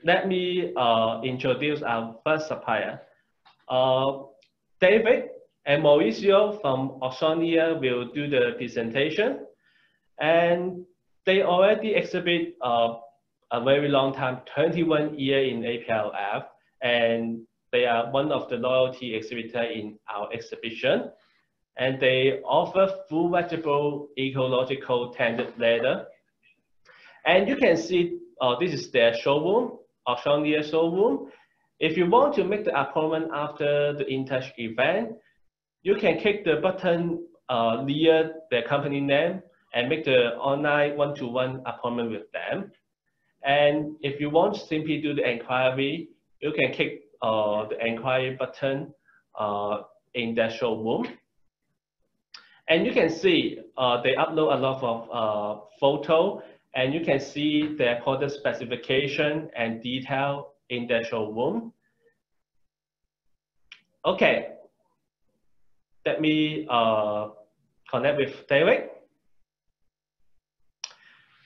let me introduce our first supplier. David and Mauricio from Ausonia will do the presentation. And they already exhibit a very long time, 21 years in APLF, and they are one of the loyalty exhibitor in our exhibition. And they offer full vegetable ecological tended leather. And you can see this is their showroom, Ausonia showroom. If you want to make the appointment after the InTouch event, you can click the button near their company name and make the online one-to-one appointment with them. And if you want to simply do the inquiry, you can click the inquiry button in their showroom. And you can see they upload a lot of photo, and you can see their product specification and detail in their showroom. Okay, let me connect with David.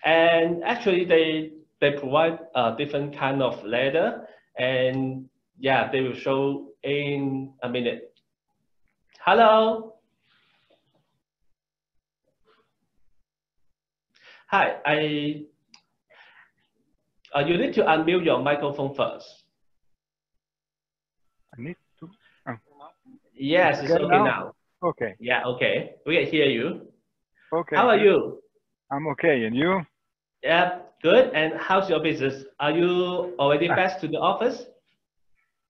And actually, they provide different kind of leather, and yeah, they will show in a minute. Hello. Hi, you need to unmute your microphone first. I need to? Oh. Yes, it's okay now. Okay. Yeah, okay. We can hear you. Okay. How are you? I'm okay, and you? Yeah, good. And how's your business? Are you already back to the office?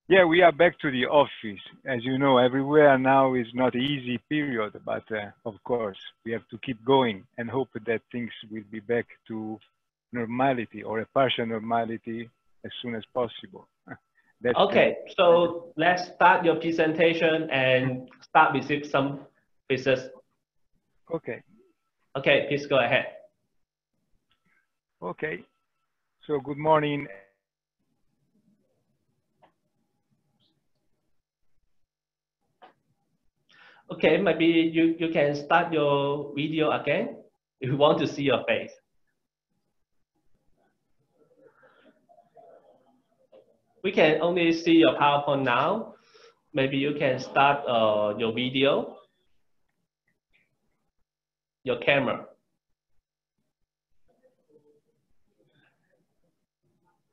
Yeah, we are back to the office. As you know, everywhere now is not an easy period, but of course, we have to keep going and hope that things will be back to normality or a partial normality as soon as possible. Okay, so let's start your presentation and start with some business. Okay. Okay, please go ahead. Okay, so good morning. Okay, maybe you can start your video again if you want to see your face. We can only see your PowerPoint now. Maybe you can start your video, your camera.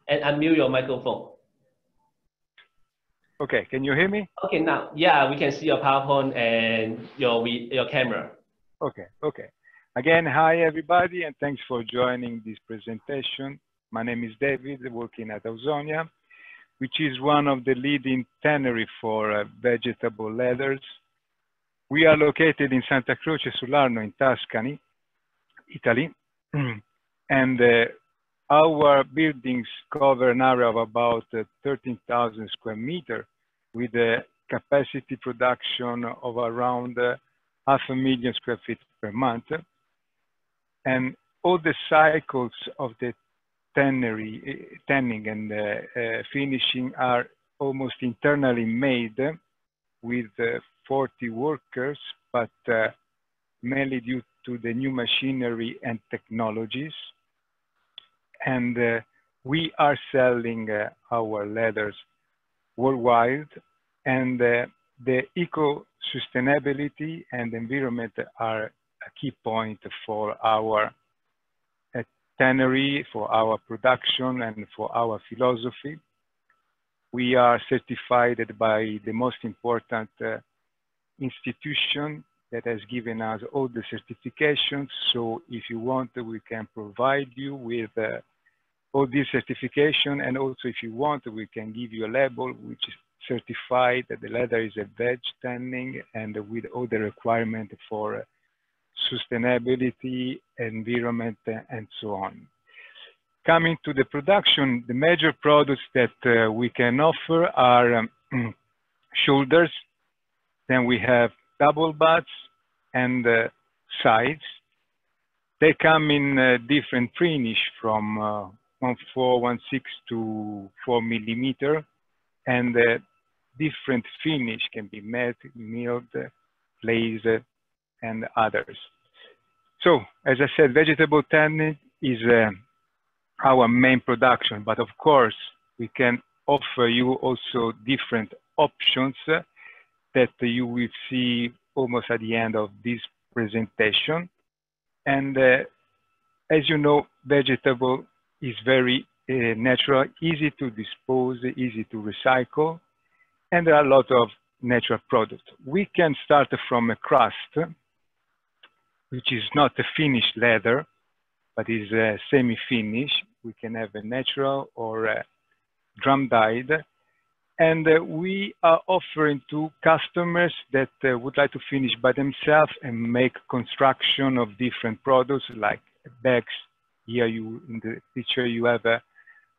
And unmute your microphone. Okay, can you hear me? Okay, now, yeah, we can see your PowerPoint and your camera. Okay, okay. Again, hi everybody, and thanks for joining this presentation. My name is David, working at Ausonia, which is one of the leading tannery for vegetable leathers. We are located in Santa Croce sull'Arno in Tuscany, Italy, and our buildings cover an area of about 13,000 square meters with a capacity production of around 500,000 square feet per month. And all the cycles of the tanning and finishing are almost internally made with 40 workers, but mainly due to the new machinery and technologies. And we are selling our leathers worldwide, and the eco-sustainability and environment are a key point for our tannery, for our production, and for our philosophy. We are certified by the most important institution that has given us all the certifications. So if you want, we can provide you with all this certification, and also if you want, we can give you a label which is certified that the leather is a veg tanning and with all the requirements for sustainability, environment, and so on. Coming to the production, the major products that we can offer are shoulders, then we have double butts and sides. They come in different finish from 1.4, 1.6 to 4 millimeter, and different finish can be matte, milled, glazed, and others. So, as I said, vegetable tanning is our main production, but of course, we can offer you also different options that you will see almost at the end of this presentation. And as you know, vegetable is very natural, easy to dispose, easy to recycle, and there are a lot of natural products. We can start from a crust, which is not a finished leather, but is a semi-finish. We can have a natural or a drum dyed. And we are offering to customers that would like to finish by themselves and make construction of different products like bags. Here in the picture you have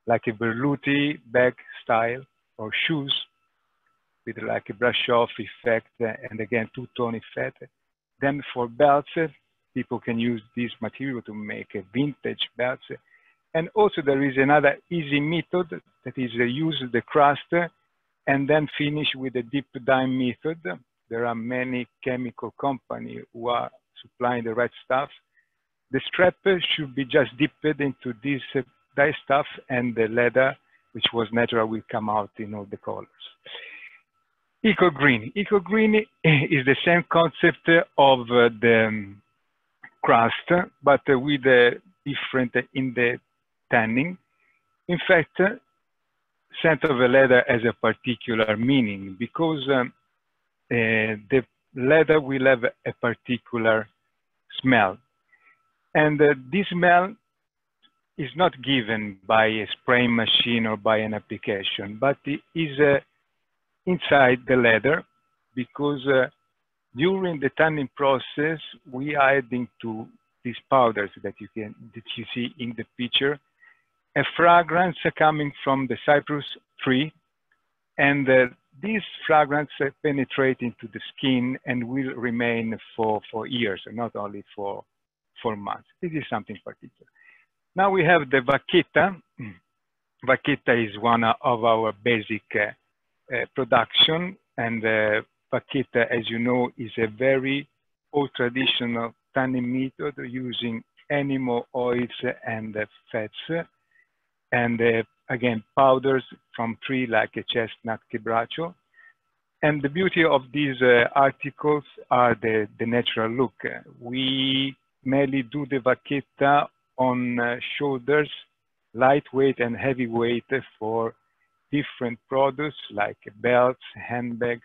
like a Berluti bag style, or shoes with like a brush off effect and again two-tone effect. Then for belts, people can use this material to make a vintage belts. And also there is another easy method that is use the crust and then finish with a deep dye method. There are many chemical companies who are supplying the right stuff. The strap should be just dipped into this dye stuff, and the leather, which was natural, will come out in all the colors. Eco-green. Eco-green is the same concept of the crust, but with a different in the tanning. In fact, scent of the leather has a particular meaning because the leather will have a particular smell. And this smell is not given by a spraying machine or by an application, but it is inside the leather, because during the tanning process, we are adding to these powders that you see in the picture, a fragrance coming from the cypress tree, and this fragrance penetrates into the skin and will remain for years, not only for months. This is something particular. Now we have the VACCHETTA. VACCHETTA is one of our basic production, and VACCHETTA, as you know, is a very old traditional tanning method using animal oils and fats, and again powders from tree like a chestnut quebracho. And the beauty of these articles are the natural look. We mainly do the VACCHETTA on shoulders, lightweight and heavyweight for different products like belts, handbags.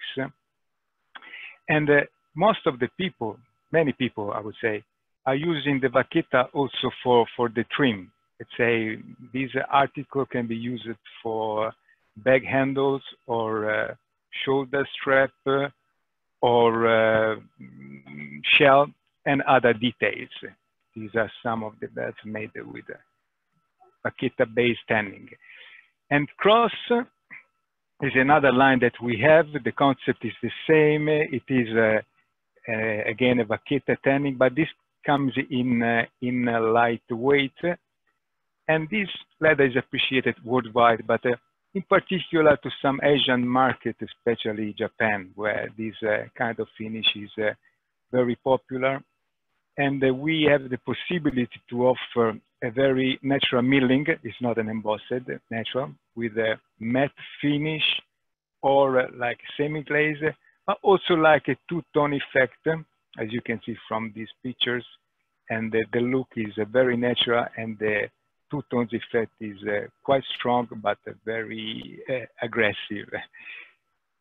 And most of the people, many people I would say, are using the VACCHETTA also for the trim. Let's say this article can be used for bag handles or shoulder strap or shell and other details. These are some of the belts made with VACCHETTA-based tanning. And cross is another line that we have. The concept is the same. It is again a VACCHETTA tanning, but this comes in lightweight. And this leather is appreciated worldwide, but in particular to some Asian markets, especially Japan, where this kind of finish is very popular. And we have the possibility to offer a very natural milling. It's not an embossed, natural, with a matte finish or like semi-glaze, but also like a two-tone effect, as you can see from these pictures. And the look is very natural, and the two-tones effect is quite strong, but very aggressive.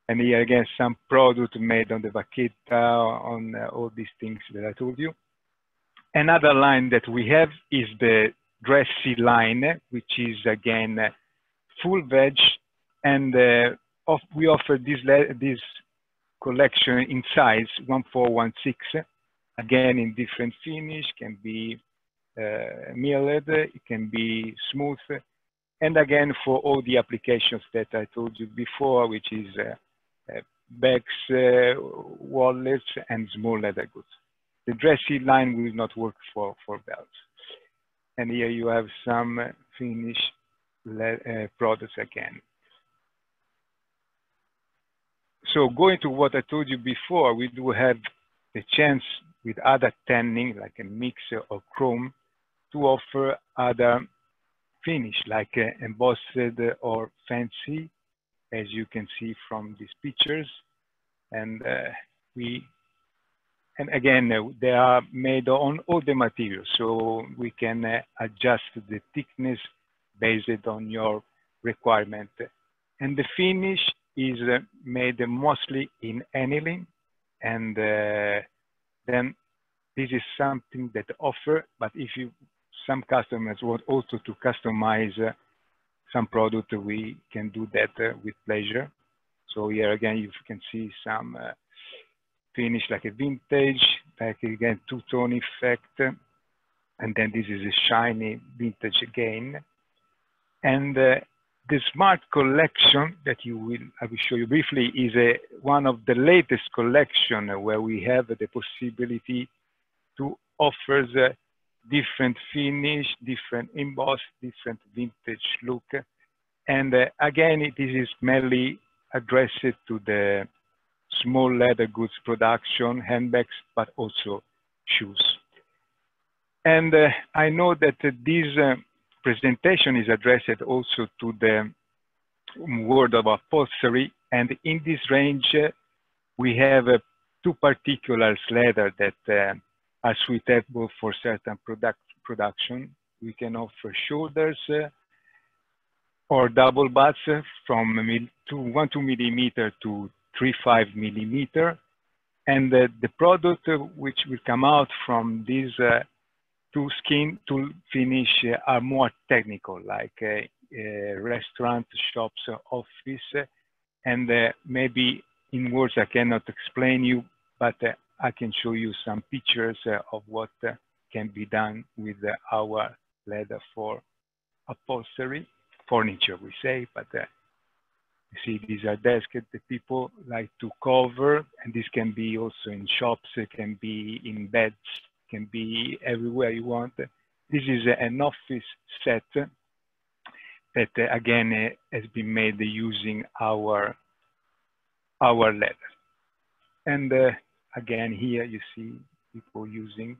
And here again, some product made on the VACCHETTA, on all these things that I told you. Another line that we have is the DRESSY line, which is again full veg, and we offer this collection in size 1416, again in different finish, can be milled, it can be smooth, and again for all the applications that I told you before, which is bags, wallets, and small leather goods. The DRESSY line will not work for belts. And here you have some finished products again. So going to what I told you before, we do have the chance with other tanning, like a mix or chrome, to offer other finish, like embossed or fancy, as you can see from these pictures. And and again, they are made on all the materials, so we can adjust the thickness based on your requirement. And the finish is made mostly in aniline, and then this is something that offer, but if some customers want also to customize some product, we can do that with pleasure. So here again, you can see some finish like a vintage, like again, two-tone effect. And then this is a shiny vintage again. And the Smart collection that I will show you briefly is one of the latest collection where we have the possibility to offer different finish, different emboss, different vintage look. And again, it is mainly addressed to the small leather goods production, handbags, but also shoes. And I know that this presentation is addressed also to the world of upholstery. And in this range, we have two particular leather that are suitable for certain production. We can offer shoulders or double butts from 1.2 millimeter to 3.5 millimeter. And the product which will come out from these two skin to finish are more technical, like restaurant, shops, office. And maybe in words I cannot explain you, but I can show you some pictures of what can be done with our leather for upholstery, furniture we say, but you see these are desks that people like to cover, and this can be also in shops, it can be in beds, can be everywhere you want. This is an office set that again has been made using our leather. And again, here you see people using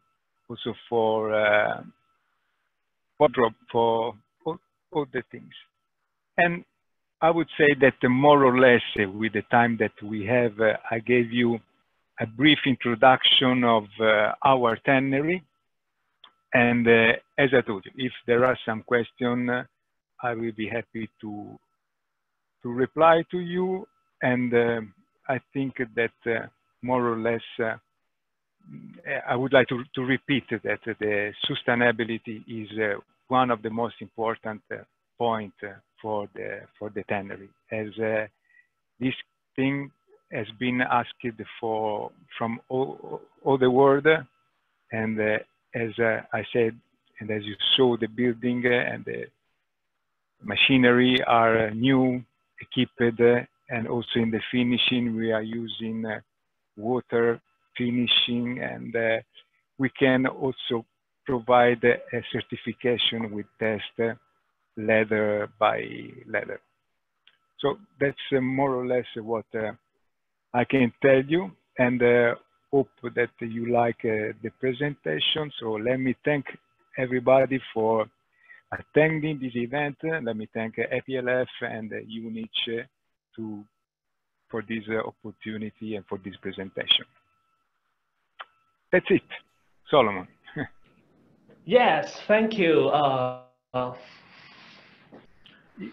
also for wardrobe, for all the things. And I would say that more or less with the time that we have, I gave you a brief introduction of our tannery. And as I told you, if there are some questions, I will be happy to reply to you. And I think that more or less, I would like to repeat that the sustainability is one of the most important points for the tannery, as this thing has been asked from all the world. And as I said, and as you saw, the building and the machinery are new, equipped, and also in the finishing, we are using water finishing, and we can also provide a certification with test leather by leather. So that's more or less what I can tell you, and hope that you like the presentation. So let me thank everybody for attending this event. Let me thank APLF and UNIC for this opportunity and for this presentation. That's it, Solomon. Yes, thank you.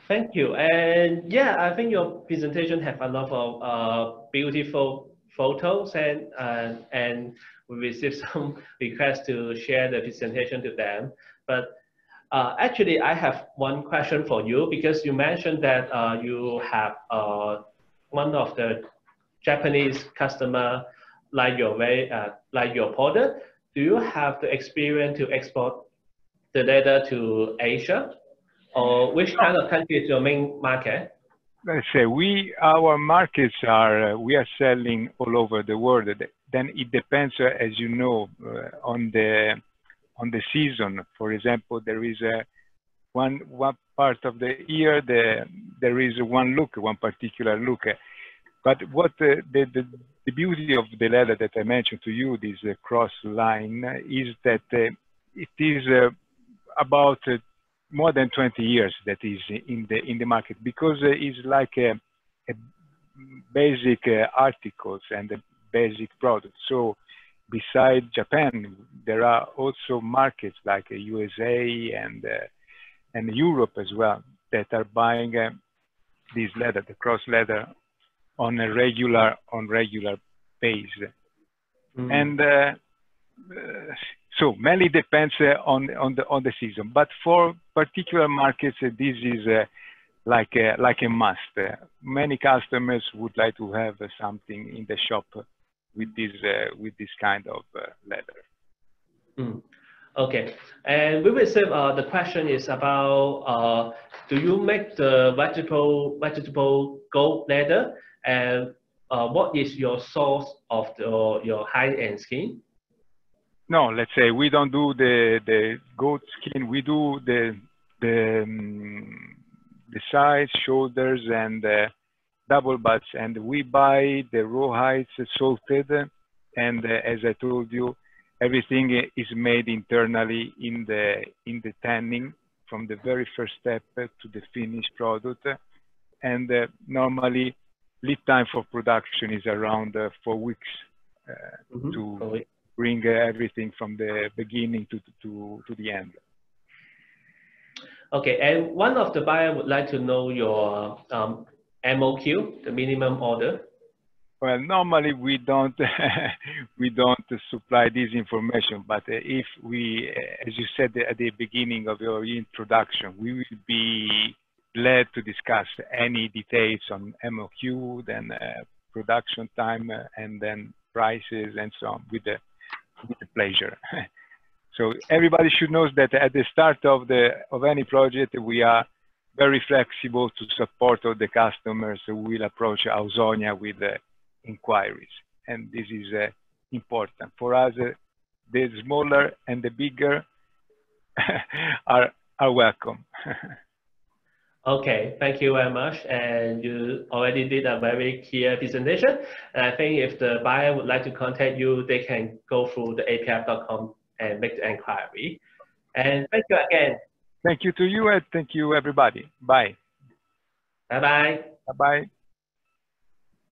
Thank you. And yeah, I think your presentation have a lot of beautiful photos, and we received some requests to share the presentation to them. But actually, I have one question for you, because you mentioned that you have one of the Japanese customer like your product. Do you have the experience to export the leather to Asia, or which kind of country is your main market? Let's say our markets are, we are selling all over the world. Then it depends, as you know, on the season. For example, there is one part of the year there is one particular look. But what the beauty of the leather that I mentioned to you, this cross line, is that it is about more than 20 years that is in the market, because it's like a basic articles and a basic product. So besides Japan, there are also markets like USA and Europe as well that are buying this leather, the cross leather, on a regular base. And so mainly depends on the season. But for particular markets, this is like a must. Many customers would like to have something in the shop with this kind of leather. Okay, and we receive the question is about do you make the vegetable gold leather, and what is your source of your high-end skin? No, let's say we don't do the goat skin. We do the sides, shoulders, and double butts, and we buy the raw hides salted, and as I told you, everything is made internally in the tanning from the very first step to the finished product, and normally lead time for production is around 4 weeks to bring everything from the beginning to the end. Okay, and one of the buyer would like to know your MOQ, the minimum order. Well, normally we don't supply this information, but if we, as you said at the beginning of your introduction, we will be glad to discuss any details on MOQ, then production time, and then prices and so on with the pleasure. So everybody should know that at the start of any project, we are very flexible to support all the customers who will approach Ausonia with inquiries, and this is important for us. The smaller and the bigger are welcome. Okay, thank you very much, and you already did a very clear presentation. And I think if the buyer would like to contact you, they can go through the apf.com and make the inquiry. And thank you again. Thank you to you, and thank you everybody. Bye. Bye-bye. Bye-bye.